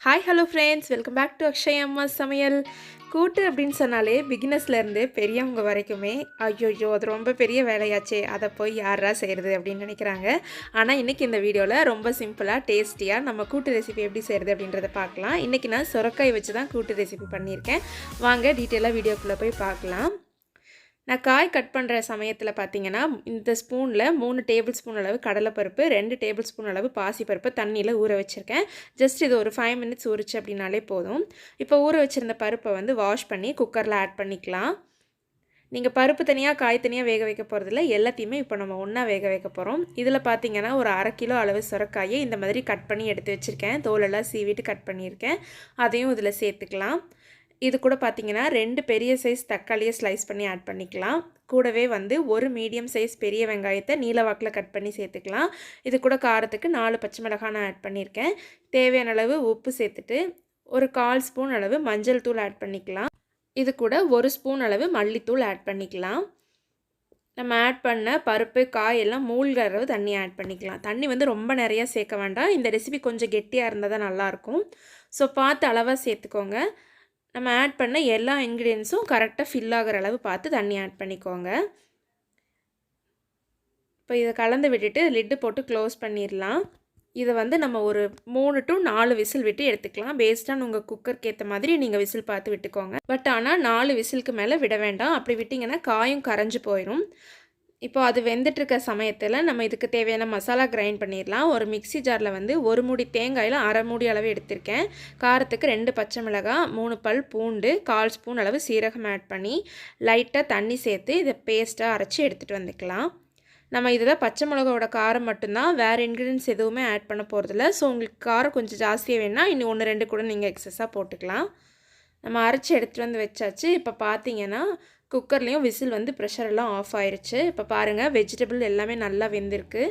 Hi hello friends, welcome back to Akshay அம்மா சமையல். கூட்டு அப்படின்னு சொன்னாலே பிகினர்ஸ்லேருந்து பெரியவங்க வரைக்குமே ஐயோயோ அது ரொம்ப பெரிய வேலையாச்சே, அதை போய் யாரா செய்கிறது அப்படின்னு நினைக்கிறாங்க. ஆனால் இன்றைக்கி இந்த வீடியோவில் ரொம்ப சிம்பிளாக டேஸ்டியாக நம்ம கூட்டு ரெசிபி எப்படி செய்கிறது அப்படின்றத பார்க்கலாம். இன்றைக்கி நான் சுரக்காய் வச்சு தான் கூட்டு ரெசிபி பண்ணியிருக்கேன். வாங்க டீட்டெயிலாக வீடியோக்குள்ளே போய் பார்க்கலாம். நான் காய் கட் பண்ணுற சமயத்தில் பார்த்தீங்கன்னா இந்த ஸ்பூனில் 3 டேபிள் ஸ்பூன் அளவு கடலைப்பருப்பு, 2 டேபிள் ஸ்பூன் அளவு பாசிப்பருப்பு தண்ணியில் ஊற வச்சுருக்கேன். ஜஸ்ட் இது ஒரு 5 மினிட்ஸ் ஊறிச்சு அப்படின்னாலே போதும். இப்போ ஊற வச்சுருந்த பருப்பை வந்து வாஷ் பண்ணி குக்கரில் ஆட் பண்ணிக்கலாம். நீங்கள் பருப்பு தனியாக காய் தனியாக வேக வைக்க போகிறதில்ல, எல்லாத்தையுமே இப்போ நம்ம ஒன்றா வேக வைக்க போகிறோம். இதில் பார்த்தீங்கன்னா ஒரு 1/2 கிலோ அளவு சுரக்காயை இந்த மாதிரி கட் பண்ணி எடுத்து வச்சுருக்கேன். தோலெல்லாம் சீவிட்டு கட் பண்ணியிருக்கேன். அதையும் இதில் சேர்த்துக்கலாம். இது கூட பார்த்தீங்கன்னா 2 பெரிய சைஸ் தக்காளியை ஸ்லைஸ் பண்ணி ஆட் பண்ணிக்கலாம். கூடவே வந்து ஒரு மீடியம் சைஸ் பெரிய வெங்காயத்தை நீல வாக்கில் கட் பண்ணி சேர்த்துக்கலாம். இது கூட காரத்துக்கு 4 பச்சை மிளகாய் நான் ஆட் பண்ணியிருக்கேன். தேவையான அளவு உப்பு சேர்த்துட்டு ஒரு 1/4 ஸ்பூன் அளவு மஞ்சள் தூள் ஆட் பண்ணிக்கலாம். இது கூட 1 ஸ்பூன் அளவு மல்லித்தூள் ஆட் பண்ணிக்கலாம். நம்ம ஆட் பண்ண பருப்பு காய் எல்லாம் மூழ்கிற அளவு தண்ணி ஆட் பண்ணிக்கலாம். தண்ணி வந்து ரொம்ப நிறையா சேர்க்க வேண்டாம். இந்த ரெசிபி கொஞ்சம் கெட்டியாக இருந்தால் தான் நல்லாயிருக்கும். ஸோ பார்த்து அளவாக சேர்த்துக்கோங்க. நம்ம ஆட் பண்ண எல்லா இன்க்ரீடியன்ஸும் கரெக்டாக ஃபில் ஆகிற அளவு பார்த்து தண்ணி ஆட் பண்ணிக்கோங்க. இப்போ இதை கலந்து விட்டுட்டு லிட்டு போட்டு க்ளோஸ் பண்ணிடலாம். இதை வந்து நம்ம ஒரு 3 to 4 விசில் விட்டு எடுத்துக்கலாம். பேஸ்டான உங்கள் குக்கருக்கு ஏற்ற மாதிரி நீங்கள் விசில் பார்த்து விட்டுக்கோங்க. பட் ஆனால் 4 விசிலுக்கு மேலே விட வேண்டாம். அப்படி விட்டிங்கன்னா காயும் கரைஞ்சி போயிடும். இப்போ அது வெந்துட்டுருக்க சமயத்தில் நம்ம இதுக்கு தேவையான மசாலா கிரைண்ட் பண்ணிடலாம். ஒரு மிக்ஸி ஜாரில் வந்து 1 மூடி தேங்காயில் 1/2 மூடி அளவு எடுத்திருக்கேன். காரத்துக்கு 2 பச்சை மிளகாய், 3 பல் பூண்டு, 1/4 ஸ்பூன் அளவு சீரகம் ஆட் பண்ணி லைட்டாக தண்ணி சேர்த்து இதை பேஸ்ட்டாக அரைச்சி எடுத்துகிட்டு வந்துக்கலாம். நம்ம இதில் பச்சை மிளகாவோட காரம் மட்டும்தான், வேறு இன்க்ரீடியன்ஸ் எதுவுமே ஆட் பண்ண போகிறதில்ல. ஸோ உங்களுக்கு காரம் கொஞ்சம் ஜாஸ்தியாக வேணுன்னா இன்னும் 1 2 கூட நீங்கள் எக்ஸஸாக போட்டுக்கலாம். நம்ம அரைச்சி எடுத்துகிட்டு வந்து வச்சாச்சு. இப்போ பார்த்தீங்கன்னா குக்கர்லேயும் விசில் வந்து ப்ரெஷரெல்லாம் ஆஃப் ஆயிடுச்சு. இப்போ பாருங்கள் வெஜிடபிள் எல்லாமே நல்லா வெந்திருக்கு.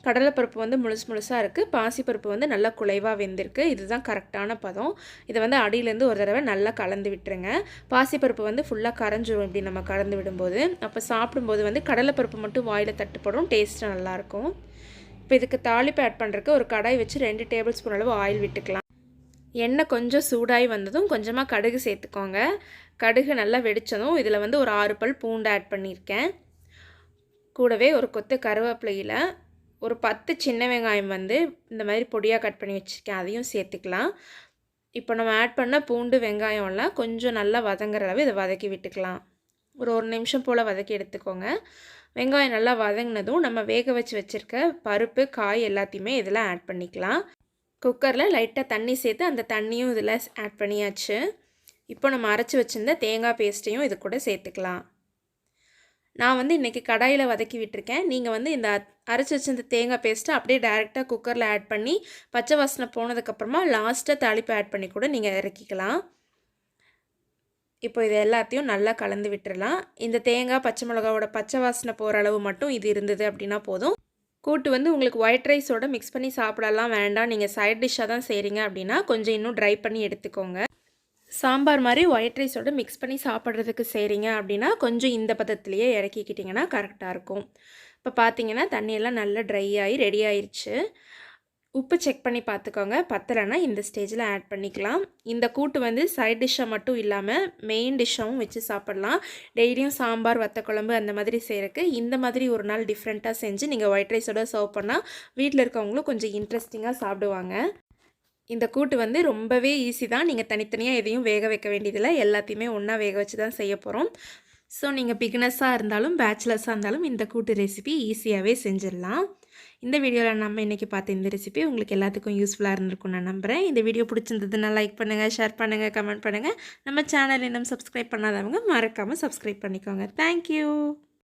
கடலைப்பருப்பு வந்து முழுசாக இருக்குது. பாசிப்பருப்பு வந்து நல்லா குலைவாக வெந்திருக்கு. இதுதான் கரெக்டான பதம். இதை வந்து அடியிலேருந்து ஒரு தடவை நல்லா கலந்து விட்டுருங்க. பாசிப்பருப்பு வந்து ஃபுல்லாக கரைஞ்சிரும் இப்படி நம்ம கலந்து விடும்போது. அப்போ சாப்பிடும்போது வந்து கடலைப்பருப்பு மட்டும் வாயில் தட்டுப்படும், டேஸ்ட்டு நல்லாயிருக்கும். இப்போ இதுக்கு தாளிப்பு ஆட் பண்ணுறதுக்கு ஒரு கடாய் வச்சு 2 டேபிள் ஸ்பூன் அளவு ஆயில் விட்டுக்கலாம். எண்ணெய் கொஞ்சம் சூடாகி வந்ததும் கொஞ்சமாக கடுகு சேர்த்துக்கோங்க. கடுகு நல்லா வெடித்ததும் இதில் வந்து ஒரு 6 பல் பூண்டு ஆட் பண்ணியிருக்கேன். கூடவே ஒரு கொத்து கருவேப்பிலையில் ஒரு 10 சின்ன வெங்காயம் வந்து இந்த மாதிரி பொடியாக கட் பண்ணி வச்சுருக்கேன், அதையும் சேர்த்துக்கலாம். இப்போ நம்ம ஆட் பண்ண பூண்டு வெங்காயம்லாம் கொஞ்சம் நல்லா வதங்குற அளவு இதை வதக்கி விட்டுக்கலாம். ஒரு 1 நிமிஷம் போல் வதக்கி எடுத்துக்கோங்க. வெங்காயம் நல்லா வதங்கினதும் நம்ம வேக வச்சு வச்சுருக்க பருப்பு காய் எல்லாத்தையுமே இதில் ஆட் பண்ணிக்கலாம். குக்கரில் லைட்டாக தண்ணி சேர்த்து அந்த தண்ணியும் இதில் ஆட் பண்ணியாச்சு. இப்போ நம்ம அரைச்சி வச்சுருந்த தேங்காய் பேஸ்ட்டையும் இது கூட சேர்த்துக்கலாம். நான் வந்து இன்றைக்கி கடாயில் வதக்கி விட்டுருக்கேன். நீங்கள் வந்து இந்த அரைச்சி வச்சிருந்த தேங்காய் பேஸ்ட்டை அப்படியே டைரெக்டாக குக்கரில் ஆட் பண்ணி பச்சை வாசனை போனதுக்கப்புறமா லாஸ்ட்டாக தாளிப்பு ஆட் பண்ணி கூட நீங்கள் இறக்கிக்கலாம். இப்போ இது எல்லாத்தையும் நல்லா கலந்து விட்டுடலாம். இந்த தேங்காய் பச்சை மிளகாவோட பச்சை வாசனை போகிற அளவு மட்டும் இது இருந்தது அப்படின்னா போதும். கூட்டு வந்து உங்களுக்கு ஒயிட் ரைஸோட மிக்ஸ் பண்ணி சாப்பிடலாம் வேண்டாம், நீங்கள் சைட் டிஷ்ஷாக தான் செய்கிறீங்க அப்படின்னா கொஞ்சம் இன்னும் ட்ரை பண்ணி எடுத்துக்கோங்க. சாம்பார் மாதிரி ஒயிட் ரைஸோட மிக்ஸ் பண்ணி சாப்பிட்றதுக்கு செய்கிறீங்க அப்படின்னா கொஞ்சம் இந்த பதத்துலேயே இறக்கிக்கிட்டிங்கன்னா கரெக்டாக இருக்கும். இப்போ பார்த்தீங்கன்னா தண்ணியெல்லாம் நல்லா ட்ரை ஆகி ரெடி ஆயிடுச்சு. உப்பு செக் பண்ணி பார்த்துக்கோங்க. பத்தலைன்னா இந்த ஸ்டேஜில் ஆட் பண்ணிக்கலாம். இந்த கூட்டு வந்து சைட் டிஷ்ஷாக மட்டும் இல்லாமல் மெயின் டிஷ்ஷாகவும் வச்சு சாப்பிட்லாம். டெய்லியும் சாம்பார் வத்தக்குழம்பு அந்த மாதிரி செய்கிறக்கு இந்த மாதிரி ஒரு நாள் டிஃப்ரெண்ட்டாக செஞ்சு நீங்கள் ஒயிட் ரைஸோட சர்வ் பண்ணால் வீட்டில் இருக்கவங்களும் கொஞ்சம் இன்ட்ரெஸ்டிங்காக சாப்பிடுவாங்க. இந்த கூட்டு வந்து ரொம்பவே ஈஸி தான். நீங்கள் தனித்தனியாக எதையும் வேக வைக்க வேண்டியதில்லை, எல்லாத்தையுமே ஒன்றா வேக வச்சு தான் செய்ய போகிறோம். ஸோ நீங்கள் பிகினர்ஸாக இருந்தாலும் பேச்சுலர்ஸாக இருந்தாலும் இந்த கூட்டு ரெசிபி ஈஸியாகவே செஞ்சிடலாம். இந்த வீடியோவில் நம்ம இன்றைக்கி பார்த்த இந்த ரெசிபி உங்களுக்கு எல்லாத்துக்கும் யூஸ்ஃபுல்லாக இருந்திருக்கும் நான் நம்புகிறேன். இந்த வீடியோ பிடிச்சிருந்ததுன்னா லைக் பண்ணுங்கள், ஷேர் பண்ணுங்கள், கமெண்ட் பண்ணுங்கள். நம்ம சேனல் இன்னும் சப்ஸ்கிரைப் பண்ணாதவங்க மறக்காமல் சப்ஸ்கிரைப் பண்ணிக்கோங்க. தேங்க்யூ.